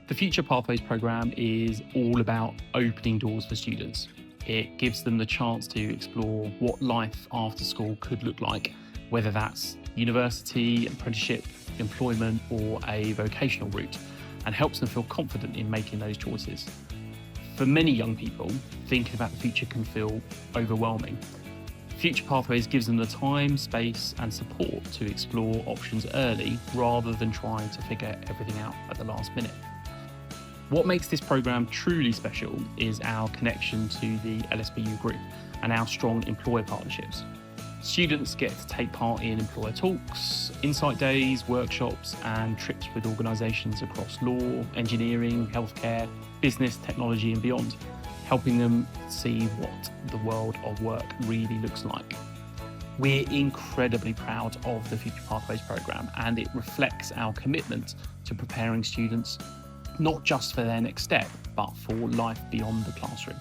The Future Pathways programme is all about opening doors for students. It gives them the chance to explore what life after school could look like, whether that's university, apprenticeship, employment, or a vocational route, and helps them feel confident in making those choices. For many young people, thinking about the future can feel overwhelming. Future Pathways gives them the time, space, and support to explore options early rather than trying to figure everything out at the last minute. What makes this programme truly special is our connection to the SBUA group and our strong employer partnerships. Students get to take part in employer talks, insight days, workshops, and trips with organisations across law, engineering, healthcare, business, technology, and beyond, helping them see what the world of work really looks like. We're incredibly proud of the Future Pathways programme, and it reflects our commitment to preparing students not just for their next step, but for life beyond the classroom.